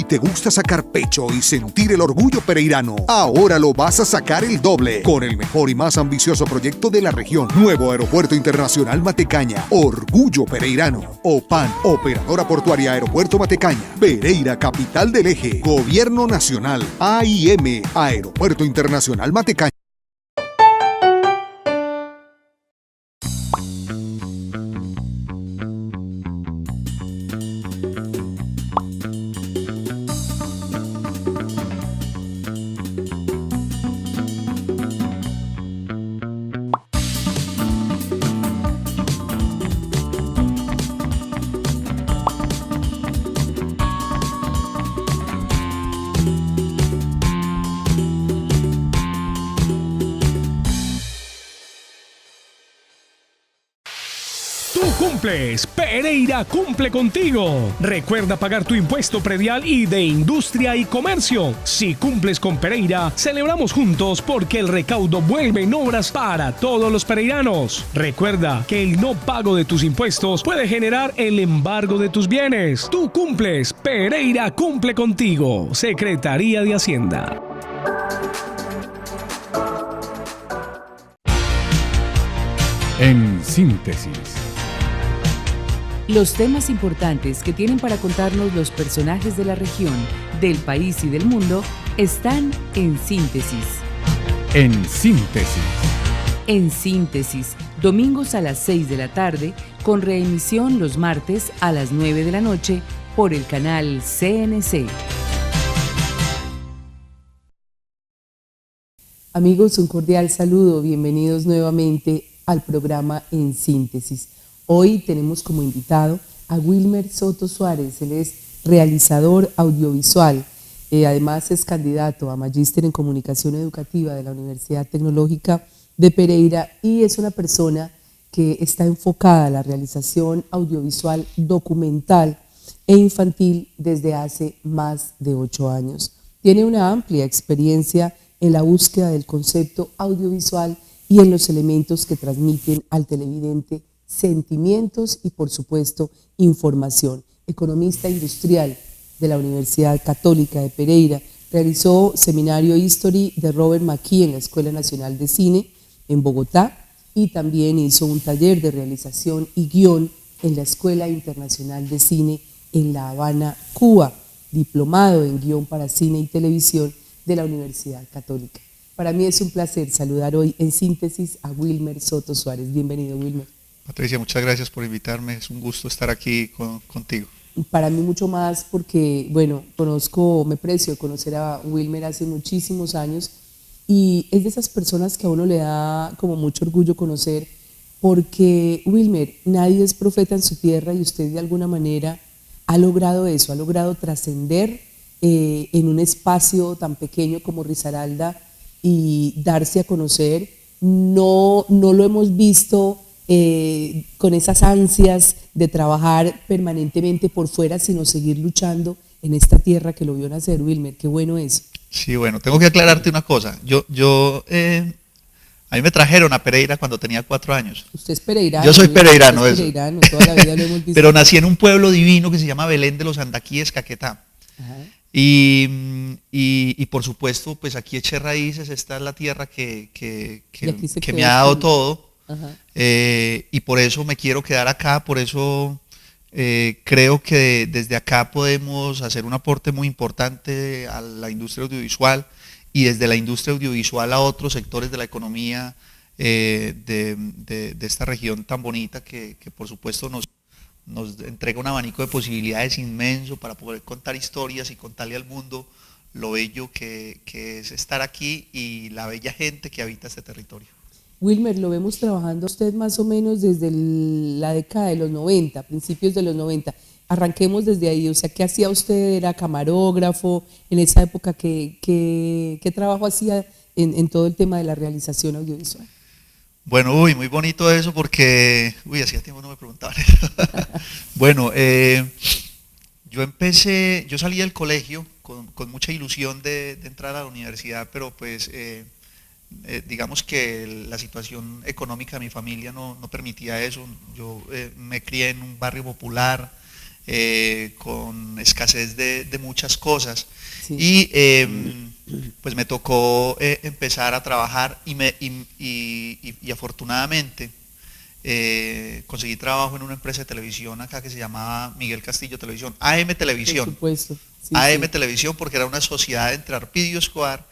te gusta sacar pecho y sentir el orgullo pereirano, ahora lo vas a sacar el doble con el mejor y más ambicioso proyecto de la región. Nuevo Aeropuerto Internacional Matecaña. Orgullo pereirano. OPAN, Operadora Portuaria Aeropuerto Matecaña. Pereira, capital del eje. Gobierno Nacional. AIM, Aeropuerto Internacional Matecaña. Pereira cumple contigo. Recuerda pagar tu impuesto predial y de industria y comercio. Si cumples con Pereira, celebramos juntos porque el recaudo vuelve en obras para todos los pereiranos. Recuerda que el no pago de tus impuestos puede generar el embargo de tus bienes. Tú cumples, Pereira cumple contigo. Secretaría de Hacienda. En síntesis. Los temas importantes que tienen para contarnos los personajes de la región, del país y del mundo están en Síntesis. En síntesis. En Síntesis, domingos a las 6 de la tarde, con reemisión los martes a las 9 de la noche por el canal CNC. Amigos, un cordial saludo. Bienvenidos nuevamente al programa En Síntesis. Hoy tenemos como invitado a Wilmer Soto Suárez. Él es realizador audiovisual, además es candidato a Magíster en Comunicación Educativa de la Universidad Tecnológica de Pereira y es una persona que está enfocada a la realización audiovisual documental e infantil desde hace más de 8 años. Tiene una amplia experiencia en la búsqueda del concepto audiovisual y en los elementos que transmiten al televidente sentimientos y, por supuesto, información. Economista industrial de la Universidad Católica de Pereira, realizó seminario History de Robert McKee en la Escuela Nacional de Cine en Bogotá y también hizo un taller de realización y guión en la Escuela Internacional de Cine en La Habana, Cuba, diplomado en guión para cine y televisión de la Universidad Católica. Para mí es un placer saludar hoy en Síntesis a Wilmer Soto Suárez. Bienvenido, Wilmer. Patricia, muchas gracias por invitarme, es un gusto estar aquí contigo. Para mí mucho más porque, bueno, me precio de conocer a Wilmer hace muchísimos años y es de esas personas que a uno le da como mucho orgullo conocer porque, Wilmer, nadie es profeta en su tierra y usted de alguna manera ha logrado eso, ha logrado trascender en un espacio tan pequeño como Risaralda y darse a conocer. No lo hemos visto con esas ansias de trabajar permanentemente por fuera, sino seguir luchando en esta tierra que lo vio nacer. Wilmer, qué bueno eso. Sí, bueno, tengo que aclararte una cosa. A mí me trajeron a Pereira cuando tenía 4 años. Usted es pereirano. Yo soy pereirano, es pereirano, toda la vida lo hemos visto. Pero nací en un pueblo divino que se llama Belén de los Andaquíes, Caquetá. Ajá. Y por supuesto, pues aquí eché raíces, esta es la tierra que me ha dado todo. Y por eso me quiero quedar acá, por eso creo que desde acá podemos hacer un aporte muy importante a la industria audiovisual y desde la industria audiovisual a otros sectores de la economía de esta región tan bonita que por supuesto nos entrega un abanico de posibilidades inmenso para poder contar historias y contarle al mundo lo bello que es estar aquí y la bella gente que habita este territorio. Wilmer, lo vemos trabajando usted más o menos desde la década de los 90, principios de los 90. Arranquemos desde ahí, o sea, ¿qué hacía usted? ¿Era camarógrafo? En esa época, ¿qué trabajo hacía en todo el tema de la realización audiovisual? Bueno, muy bonito eso porque, hacía tiempo no me preguntaban eso. Bueno, yo salí del colegio con mucha ilusión de entrar a la universidad, pero pues digamos que la situación económica de mi familia no permitía eso. Yo me crié en un barrio popular, con escasez de muchas cosas. Sí. Y pues me tocó empezar a trabajar y afortunadamente conseguí trabajo en una empresa de televisión acá que se llamaba Miguel Castillo Televisión, AM Televisión. Por supuesto. Sí, AM sí. Televisión, porque era una sociedad entre Arpidio Escobar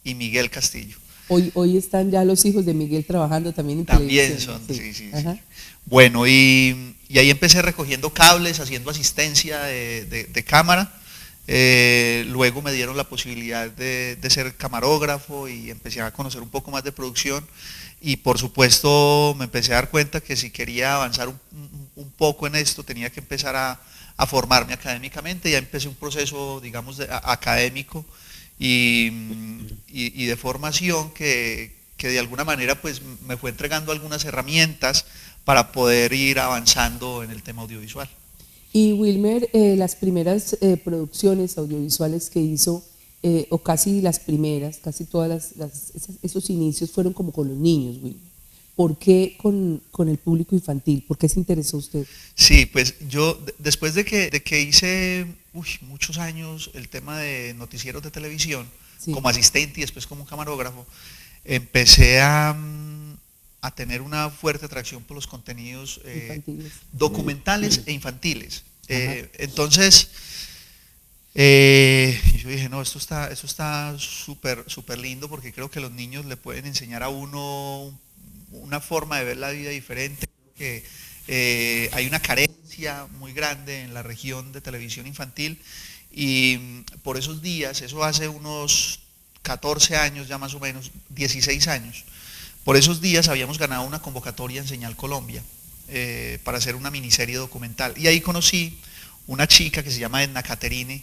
y Miguel Castillo. Hoy están ya los hijos de Miguel trabajando también en También televisión. son, sí. Ajá. Bueno, y ahí empecé recogiendo cables, haciendo asistencia de cámara. Luego me dieron la posibilidad de ser camarógrafo y empecé a conocer un poco más de producción. Y por supuesto me empecé a dar cuenta que si quería avanzar un poco en esto, tenía que empezar a formarme académicamente. Ya empecé un proceso, digamos, académico y de formación que de alguna manera pues me fue entregando algunas herramientas para poder ir avanzando en el tema audiovisual. Y Wilmer, las primeras producciones audiovisuales que hizo, o casi las primeras, casi todas esos inicios fueron como con los niños, Wilmer. ¿Por qué con el público infantil? ¿Por qué se interesó usted? Sí, pues yo después de que hice muchos años el tema de noticieros de televisión, sí, como asistente y después como camarógrafo, empecé a tener una fuerte atracción por los contenidos documentales e infantiles. Entonces, yo dije, no, esto está súper lindo, porque creo que los niños le pueden enseñar a uno una forma de ver la vida diferente. Creo que hay una carencia muy grande en la región de televisión infantil, y por esos días, eso hace unos 14 años ya más o menos, 16 años, por esos días habíamos ganado una convocatoria en Señal Colombia para hacer una miniserie documental, y ahí conocí una chica que se llama Edna Caterine,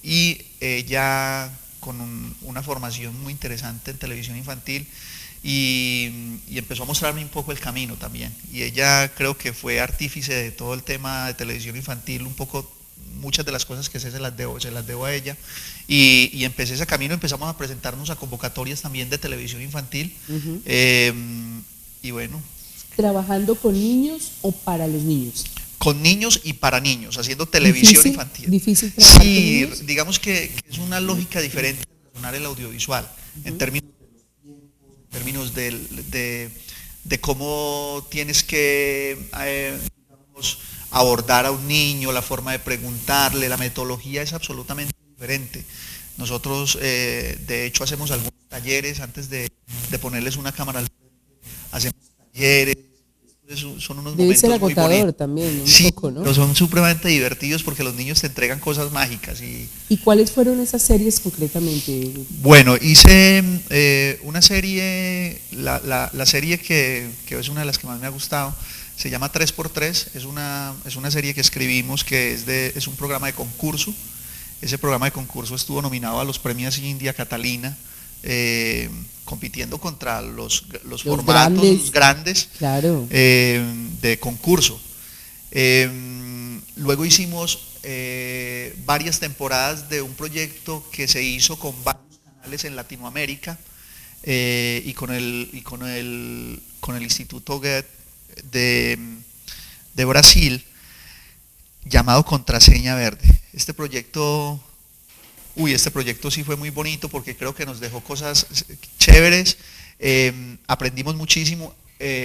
y ella con una formación muy interesante en televisión infantil, y empezó a mostrarme un poco el camino también, y ella creo que fue artífice de todo el tema de televisión infantil, un poco, muchas de las cosas que sé se las debo a ella, y empecé ese camino. Empezamos a presentarnos a convocatorias también de televisión infantil, y bueno. ¿Trabajando con niños o para los niños? Con niños y para niños, haciendo televisión infantil. ¿Difícil trabajar con Sí, niños? digamos que es una lógica diferente de relacionar el audiovisual, en términos de cómo tienes que digamos, abordar a un niño, la forma de preguntarle, la metodología es absolutamente diferente. Nosotros, de hecho, hacemos algunos talleres antes de ponerles una cámara al frente, hacemos talleres. Son unos Debe momentos ser muy agotador bonitos también, un sí, poco, ¿no? pero son supremamente divertidos porque los niños te entregan cosas mágicas. ¿Y cuáles fueron esas series concretamente? Bueno, hice una serie, la serie que es una de las que más me ha gustado, se llama 3x3, es una serie que escribimos que es un programa de concurso. Ese programa de concurso estuvo nominado a los premios India Catalina, compitiendo contra los formatos grandes claro, de concurso. Luego hicimos varias temporadas de un proyecto que se hizo con varios canales en Latinoamérica, y con el Instituto Goethe de Brasil, llamado Contraseña Verde. Este proyecto sí fue muy bonito porque creo que nos dejó cosas chéveres, aprendimos muchísimo.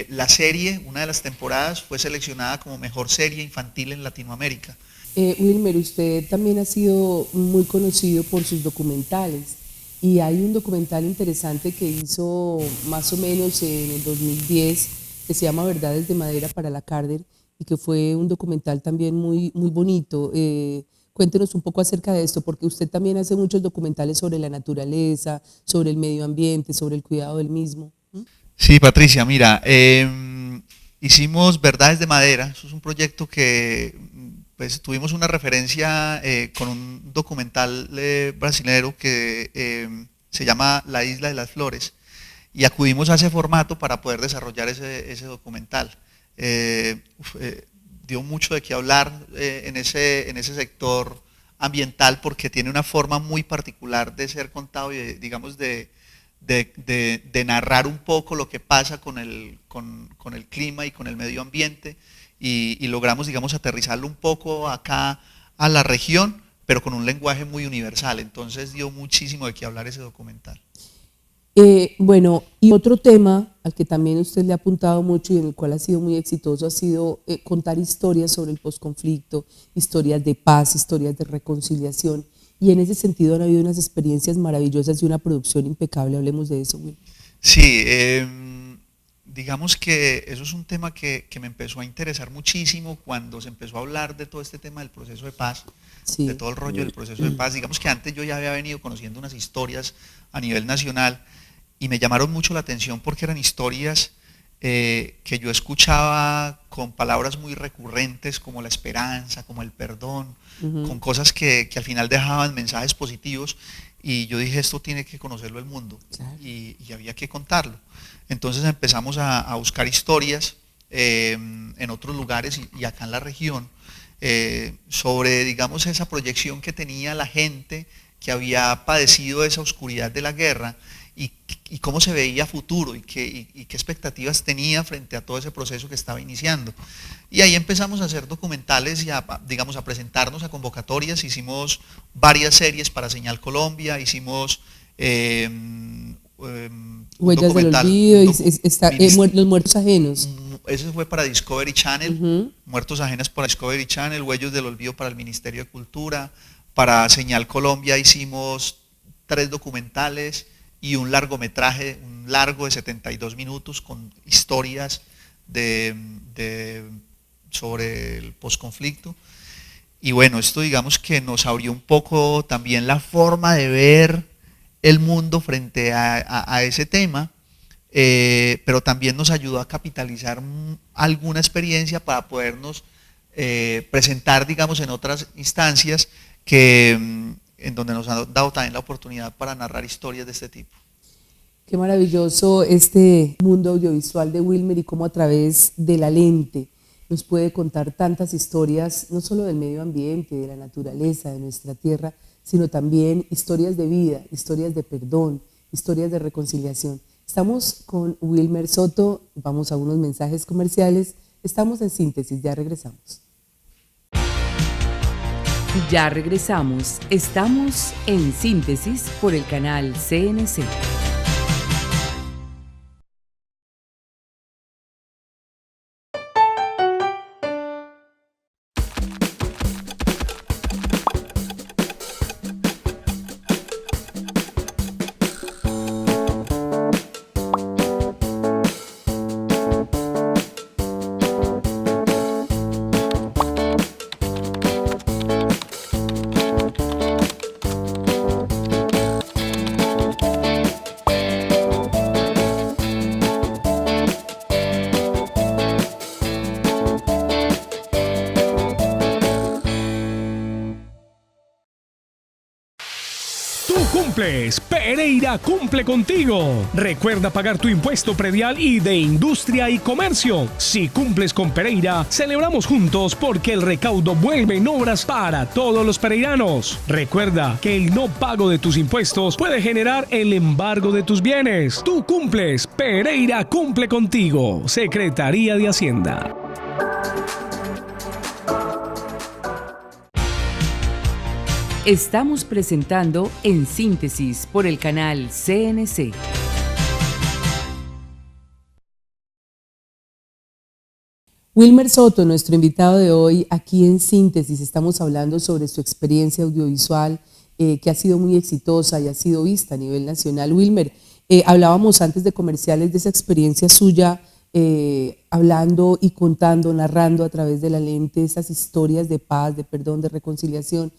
La serie, una de las temporadas, fue seleccionada como mejor serie infantil en Latinoamérica. Wilmer, usted también ha sido muy conocido por sus documentales, y hay un documental interesante que hizo más o menos en el 2010 que se llama Verdades de Madera para la Cárcel, y que fue un documental también muy bonito. Cuéntenos un poco acerca de esto, porque usted también hace muchos documentales sobre la naturaleza, sobre el medio ambiente, sobre el cuidado del mismo. Sí, Patricia, mira, hicimos Verdades de Madera. Eso es un proyecto que pues tuvimos una referencia con un documental brasilero que se llama La Isla de las Flores, y acudimos a ese formato para poder desarrollar ese documental. Dio mucho de qué hablar en ese sector ambiental, porque tiene una forma muy particular de ser contado y digamos de narrar un poco lo que pasa con el clima y con el medio ambiente, y logramos, digamos, aterrizarlo un poco acá a la región, pero con un lenguaje muy universal. Entonces dio muchísimo de qué hablar ese documental. Bueno, y otro tema al que también usted le ha apuntado mucho y en el cual ha sido muy exitoso ha sido contar historias sobre el posconflicto, historias de paz, historias de reconciliación, y en ese sentido han habido unas experiencias maravillosas y una producción impecable. Hablemos de eso, Will. Sí, digamos que eso es un tema que me empezó a interesar muchísimo cuando se empezó a hablar de todo este tema del proceso de paz, sí, de todo el rollo del proceso de paz. Digamos que antes yo ya había venido conociendo unas historias a nivel nacional y me llamaron mucho la atención porque eran historias que yo escuchaba con palabras muy recurrentes como la esperanza, como el perdón, con cosas que al final dejaban mensajes positivos, y yo dije, esto tiene que conocerlo el mundo, claro, y había que contarlo. Entonces empezamos a buscar historias en otros lugares y acá en la región sobre, digamos, esa proyección que tenía la gente que había padecido esa oscuridad de la guerra, y cómo se veía futuro y qué expectativas tenía frente a todo ese proceso que estaba iniciando. Y ahí empezamos a hacer documentales y digamos, a presentarnos a convocatorias. Hicimos varias series para Señal Colombia, hicimos Huellas del Olvido, Los Muertos Ajenos. Ese fue para Discovery Channel, Muertos Ajenos para Discovery Channel, Huellas del Olvido para el Ministerio de Cultura. Para Señal Colombia hicimos 3 documentales y un largometraje, un largo de 72 minutos con historias sobre el posconflicto. Y bueno, esto digamos que nos abrió un poco también la forma de ver el mundo frente a ese tema, pero también nos ayudó a capitalizar alguna experiencia para podernos presentar, digamos, en otras instancias en donde nos han dado también la oportunidad para narrar historias de este tipo. Qué maravilloso este mundo audiovisual de Wilmer, y cómo a través de la lente nos puede contar tantas historias, no solo del medio ambiente, de la naturaleza, de nuestra tierra, sino también historias de vida, historias de perdón, historias de reconciliación. Estamos con Wilmer Soto, vamos a unos mensajes comerciales, estamos en Síntesis, ya regresamos. Ya regresamos, estamos en Síntesis por el canal CNC. Pereira cumple contigo. Recuerda pagar tu impuesto predial y de industria y comercio. Si cumples con Pereira, celebramos juntos porque el recaudo vuelve en obras para todos los pereiranos. Recuerda que el no pago de tus impuestos puede generar el embargo de tus bienes. Tú cumples, Pereira cumple contigo. Secretaría de Hacienda. Estamos presentando En Síntesis por el canal CNC. Wilmer Soto, nuestro invitado de hoy aquí en Síntesis. Estamos hablando sobre su experiencia audiovisual que ha sido muy exitosa y ha sido vista a nivel nacional. Wilmer, hablábamos antes de comerciales de esa experiencia suya, hablando y contando, narrando a través de la lente esas historias de paz, de perdón, de reconciliación.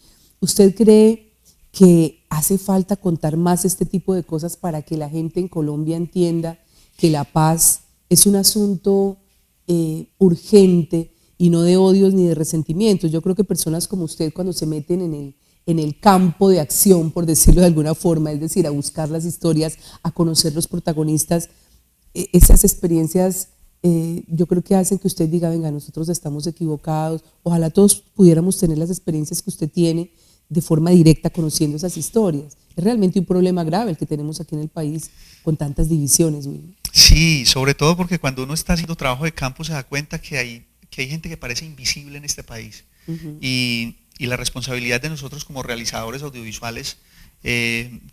¿Usted cree que hace falta contar más este tipo de cosas para que la gente en Colombia entienda que la paz es un asunto urgente y no de odios ni de resentimientos? Yo creo que personas como usted, cuando se meten en el campo de acción, por decirlo de alguna forma, es decir, a buscar las historias, a conocer los protagonistas, esas experiencias yo creo que hacen que usted diga, venga, nosotros estamos equivocados. Ojalá todos pudiéramos tener las experiencias que usted tiene de forma directa, conociendo esas historias. Es realmente un problema grave el que tenemos aquí en el país con tantas divisiones. Sí, sobre todo porque cuando uno está haciendo trabajo de campo se da cuenta que hay hay gente que parece invisible en este país. Y la responsabilidad de nosotros como realizadores audiovisuales,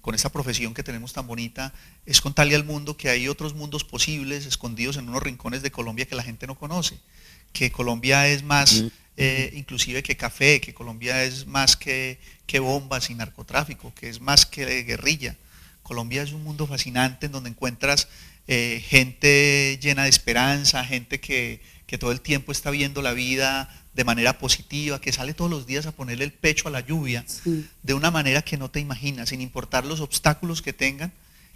con esta profesión que tenemos tan bonita, es contarle al mundo que hay otros mundos posibles escondidos en unos rincones de Colombia que la gente no conoce, que Colombia es más inclusive que café, que Colombia es más que bombas y narcotráfico, que es más que guerrilla. Colombia es un mundo fascinante en donde encuentras gente llena de esperanza, gente que todo el tiempo está viendo la vida de manera positiva, que sale todos los días a ponerle el pecho a la lluvia, de una manera que no te imaginas, sin importar los obstáculos que tengan,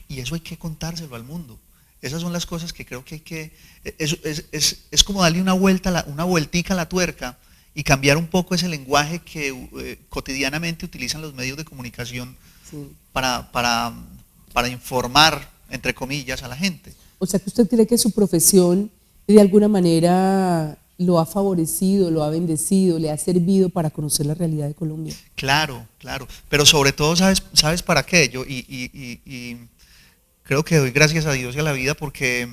y eso hay que contárselo al mundo. Esas son las cosas que creo que hay que, es como darle una vueltica a la tuerca y cambiar un poco ese lenguaje que cotidianamente utilizan los medios de comunicación para informar, entre comillas, a la gente. O sea, que usted cree que su profesión de alguna manera lo ha favorecido, lo ha bendecido, le ha servido para conocer la realidad de Colombia. Claro, claro, pero sobre todo, ¿sabes para qué? Yo y creo que doy gracias a Dios y a la vida porque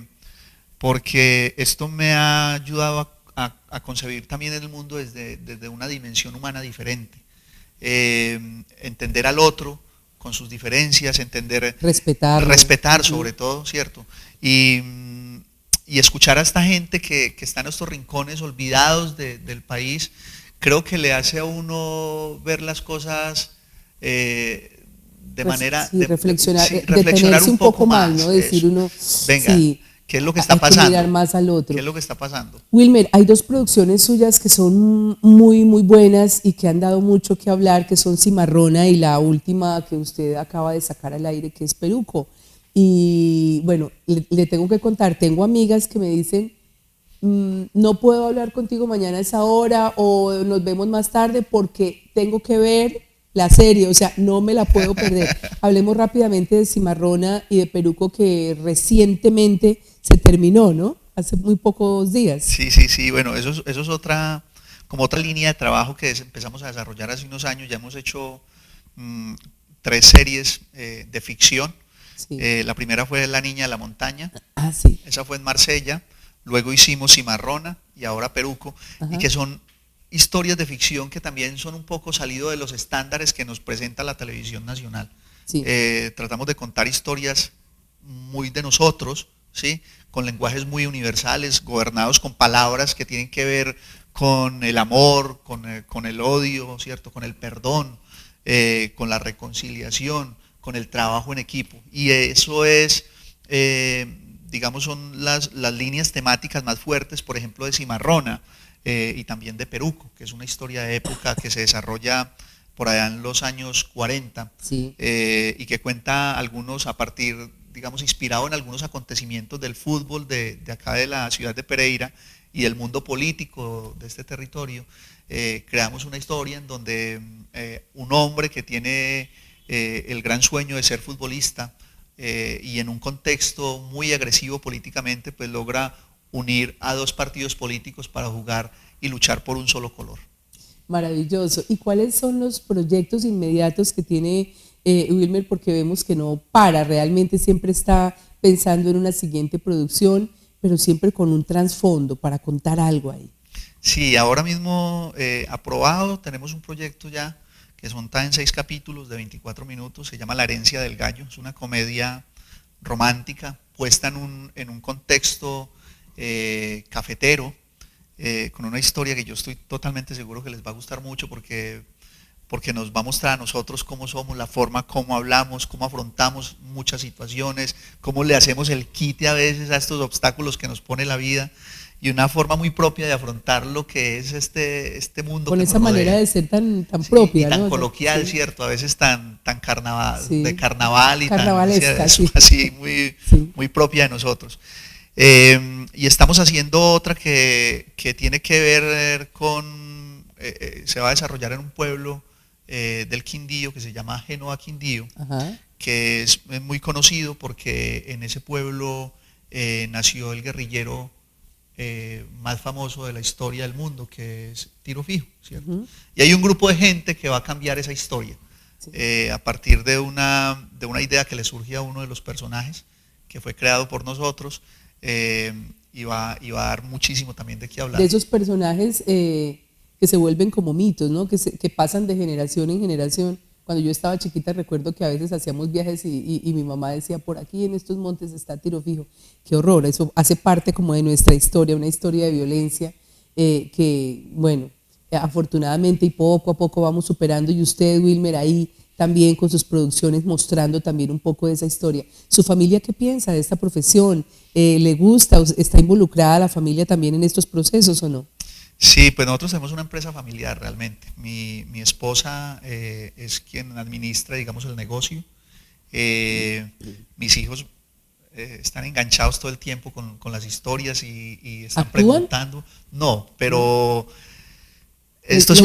esto me ha ayudado a concebir también el mundo desde una dimensión humana diferente. Entender al otro con sus diferencias, respetar sobre todo, ¿cierto? Y escuchar a esta gente que está en estos rincones olvidados del país, creo que le hace a uno ver las cosas de manera... reflexionar, detenerse un poco más, ¿no? Decir uno, venga, ¿qué es lo que está pasando? Mirar más al otro. ¿Qué es lo que está pasando? Wilmer, hay 2 producciones suyas que son muy, muy buenas y que han dado mucho que hablar, que son Cimarrona y la última que usted acaba de sacar al aire, que es Peruco. Y bueno, le tengo que contar, tengo amigas que me dicen, no puedo hablar contigo mañana a esa hora o nos vemos más tarde porque tengo que ver la serie, o sea, no me la puedo perder. Hablemos rápidamente de Cimarrona y de Peruco, que recientemente se terminó, ¿no? Hace muy pocos días. Sí, bueno, eso es otra línea de trabajo que empezamos a desarrollar hace unos años. Ya hemos hecho 3 series de ficción. La primera fue La Niña de la Montaña, esa fue en Marsella, luego hicimos Cimarrona y ahora Peruco, y que son historias de ficción que también son un poco salido de los estándares que nos presenta la televisión nacional. Tratamos de contar historias muy de nosotros, ¿sí? Con lenguajes muy universales, gobernados con palabras que tienen que ver con el amor, con el odio, ¿cierto? Con el perdón, con la reconciliación, con el trabajo en equipo. Y eso es, digamos, son las líneas temáticas más fuertes, por ejemplo, de Cimarrona y también de Peruco, que es una historia de época que se desarrolla por allá en los años 40 y que cuenta algunos a partir, digamos, inspirado en algunos acontecimientos del fútbol de acá de la ciudad de Pereira y del mundo político de este territorio. Creamos una historia en donde un hombre que tiene el gran sueño de ser futbolista y en un contexto muy agresivo políticamente, pues logra unir a 2 partidos políticos para jugar y luchar por un solo color. Maravilloso. ¿Y cuáles son los proyectos inmediatos que tiene Wilmer? Porque vemos que no para, realmente siempre está pensando en una siguiente producción, pero siempre con un trasfondo para contar algo ahí. Sí, ahora mismo aprobado, tenemos un proyecto ya que está en 6 capítulos de 24 minutos, se llama La Herencia del Gallo, es una comedia romántica puesta en un contexto cafetero, con una historia que yo estoy totalmente seguro que les va a gustar mucho porque nos va a mostrar a nosotros cómo somos, la forma cómo hablamos, cómo afrontamos muchas situaciones, cómo le hacemos el quite a veces a estos obstáculos que nos pone la vida, y una forma muy propia de afrontar lo que es este mundo. Con esa manera de ser tan propia, y tan, ¿no? coloquial, ¿cierto? A veces tan carnaval, de carnaval y carnavalesca, así muy propia de nosotros. Y estamos haciendo otra que tiene que ver con, se va a desarrollar en un pueblo del Quindío que se llama Génova Quindío, que es muy conocido porque en ese pueblo nació el guerrillero más famoso de la historia del mundo, que es Tiro Fijo, ¿cierto? Y hay un grupo de gente que va a cambiar esa historia a partir de una idea que le surge a uno de los personajes, que fue creado por nosotros, va a dar muchísimo también de qué hablar. De esos personajes que se vuelven como mitos, ¿no? Que pasan de generación en generación. Cuando yo estaba chiquita recuerdo que a veces hacíamos viajes y mi mamá decía, por aquí en estos montes está Tiro Fijo. Qué horror, eso hace parte como de nuestra historia, una historia de violencia que, bueno, afortunadamente y poco a poco vamos superando, y usted, Wilmer, ahí también con sus producciones mostrando también un poco de esa historia. ¿Su familia qué piensa de esta profesión? ¿Le gusta? ¿Está involucrada la familia también en estos procesos o no? Sí, pues nosotros tenemos una empresa familiar realmente. Mi esposa es quien administra, digamos, el negocio. Mis hijos están enganchados todo el tiempo con las historias y están preguntando. No, pero esto es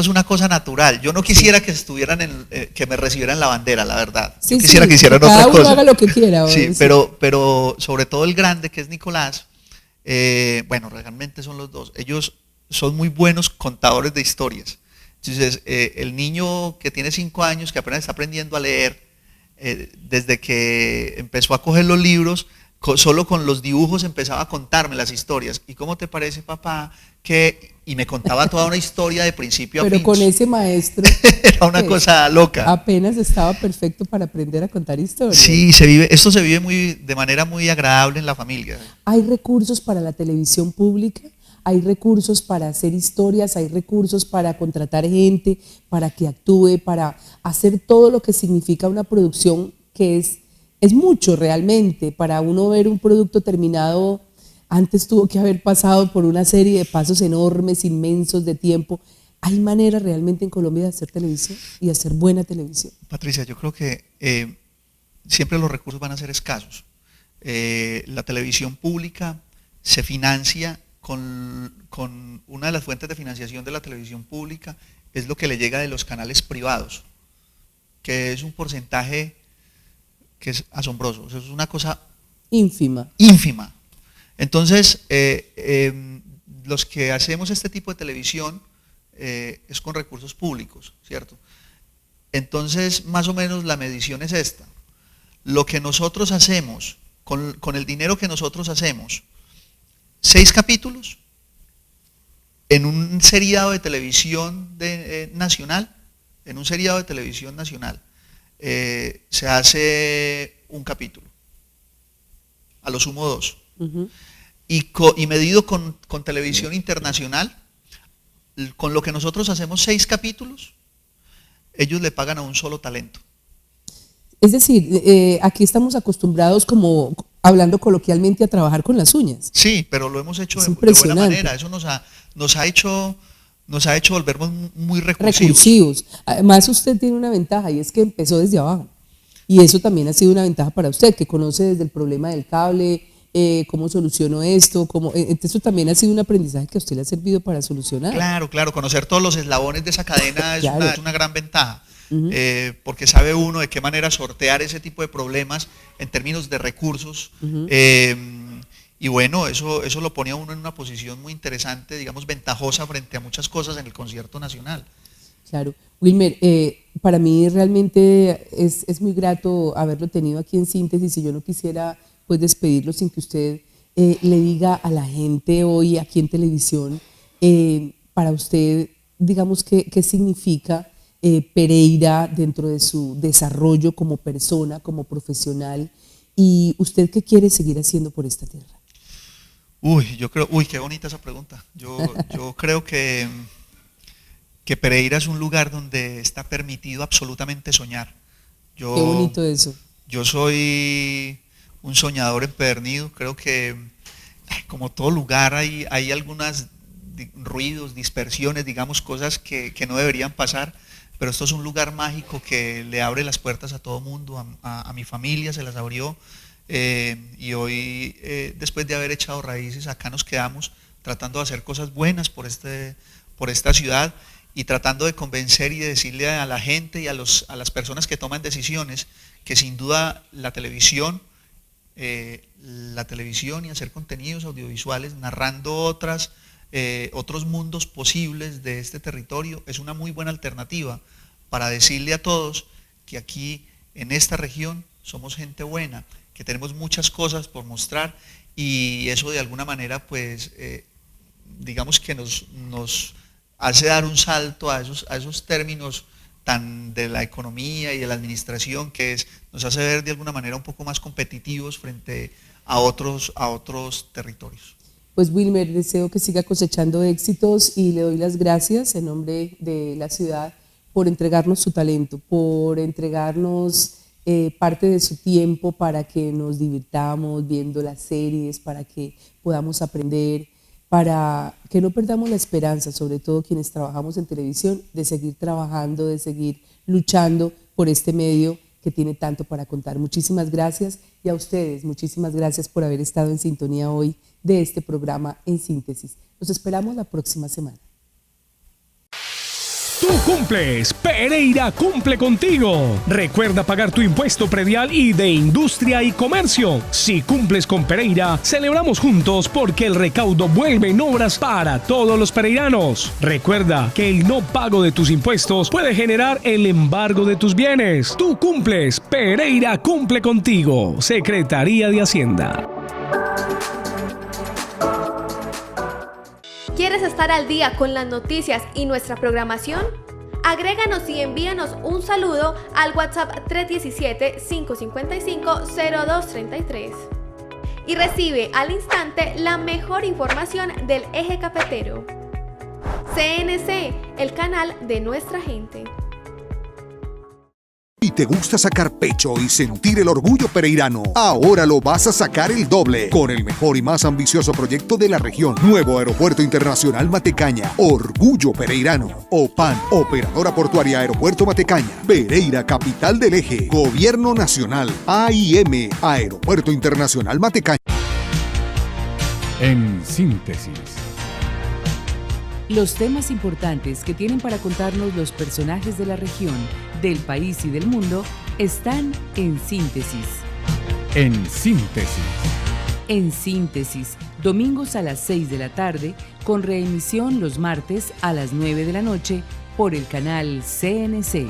una cosa natural. Yo no quisiera que estuvieran que me recibieran la bandera, la verdad. Sí, yo quisiera que hicieran cada otra uno cosa. Haga lo que quiera. Sí, pero sobre todo el grande, que es Nicolás. Bueno, realmente son los dos. Ellos son muy buenos contadores de historias. Entonces, el niño que tiene 5 años, que apenas está aprendiendo a leer, desde que empezó a coger los libros, solo con los dibujos empezaba a contarme las historias. ¿Y cómo te parece, papá? Y me contaba toda una historia de principio a fin. Pero con ese maestro era una cosa loca. Apenas estaba perfecto para aprender a contar historias. Sí, esto se vive de manera muy agradable en la familia. ¿Hay recursos para la televisión pública? ¿Hay recursos para hacer historias? ¿Hay recursos para contratar gente, para que actúe, para hacer todo lo que significa una producción que es mucho realmente? Para uno ver un producto terminado, antes tuvo que haber pasado por una serie de pasos enormes, inmensos de tiempo. ¿Hay manera realmente en Colombia de hacer televisión y hacer buena televisión? Patricia, yo creo que siempre los recursos van a ser escasos. La televisión pública se financia con una de las fuentes de financiación de la televisión pública, es lo que le llega de los canales privados, que es un porcentaje que es asombroso. Eso es una cosa ínfima. Entonces, los que hacemos este tipo de televisión es con recursos públicos, ¿cierto? Entonces, más o menos la medición es esta. Lo que nosotros hacemos, con el dinero que nosotros hacemos, 6 capítulos en un seriado de televisión nacional, se hace un capítulo, a lo sumo 2. Uh-huh. Y medido con televisión internacional, con lo que nosotros hacemos 6 capítulos, ellos le pagan a un solo talento. Es decir, aquí estamos acostumbrados, como hablando coloquialmente, a trabajar con las uñas. Sí, pero lo hemos hecho de buena manera. Eso nos ha hecho volvernos muy recursivos. Además, usted tiene una ventaja, y es que empezó desde abajo. Y eso también ha sido una ventaja para usted, que conoce desde el problema del cable, cómo solucionó esto, eso también ha sido un aprendizaje que a usted le ha servido para solucionar. Claro, conocer todos los eslabones de esa cadena es una gran ventaja. Uh-huh. Porque sabe uno de qué manera sortear ese tipo de problemas en términos de recursos. Uh-huh. Y bueno, eso lo pone a uno en una posición muy interesante, digamos, ventajosa frente a muchas cosas en el concierto nacional. Claro. Wilmer, para mí realmente es muy grato haberlo tenido aquí en Síntesis, y yo no quisiera pues despedirlo sin que usted le diga a la gente hoy aquí en televisión, para usted, digamos, qué significa Pereira dentro de su desarrollo como persona, como profesional, y usted qué quiere seguir haciendo por esta tierra. Qué bonita esa pregunta. Yo creo que Pereira es un lugar donde está permitido absolutamente soñar. Qué bonito eso. Yo soy un soñador empedernido. Creo que como todo lugar hay algunos ruidos, dispersiones, digamos, cosas que no deberían pasar. Pero esto es un lugar mágico que le abre las puertas a todo mundo, a mi familia se las abrió, y hoy, después de haber echado raíces, acá nos quedamos tratando de hacer cosas buenas por esta ciudad, y tratando de convencer y de decirle a la gente y a las personas que toman decisiones que sin duda la televisión y hacer contenidos audiovisuales narrando otros mundos posibles de este territorio es una muy buena alternativa para decirle a todos que aquí en esta región somos gente buena que tenemos muchas cosas por mostrar y eso de alguna manera pues digamos que nos hace dar un salto a esos términos tan de la economía y de la administración nos hace ver de alguna manera un poco más competitivos frente a otros territorios. Pues Wilmer, deseo que siga cosechando éxitos y le doy las gracias en nombre de la ciudad por entregarnos su talento, por entregarnos parte de su tiempo para que nos divirtamos viendo las series, para que podamos aprender, para que no perdamos la esperanza, sobre todo quienes trabajamos en televisión, de seguir trabajando, de seguir luchando por este medio que tiene tanto para contar. Muchísimas gracias y a ustedes, muchísimas gracias por haber estado en sintonía hoy de este programa En Síntesis. Los esperamos la próxima semana. Tú cumples, Pereira cumple contigo. Recuerda pagar tu impuesto predial y de industria y comercio. Si cumples con Pereira, celebramos juntos porque el recaudo vuelve en obras para todos los pereiranos. Recuerda que el no pago de tus impuestos puede generar el embargo de tus bienes. Tú cumples, Pereira cumple contigo. Secretaría de Hacienda. ¿Quieres estar al día con las noticias y nuestra programación? Agréganos y envíanos un saludo al WhatsApp 317-555-0233 y recibe al instante la mejor información del eje cafetero. CNC, el canal de nuestra gente. Y te gusta sacar pecho y sentir el orgullo pereirano, ahora lo vas a sacar el doble con el mejor y más ambicioso proyecto de la región. Nuevo Aeropuerto Internacional Matecaña, Orgullo Pereirano. OPAN, Operadora Portuaria Aeropuerto Matecaña. Pereira, capital del eje. Gobierno Nacional. AIM, Aeropuerto Internacional Matecaña. En síntesis. Los temas importantes que tienen para contarnos los personajes de la región, del país y del mundo están en Síntesis. En síntesis. En Síntesis, domingos a las 6 de la tarde, con reemisión los martes a las 9 de la noche por el canal CNC.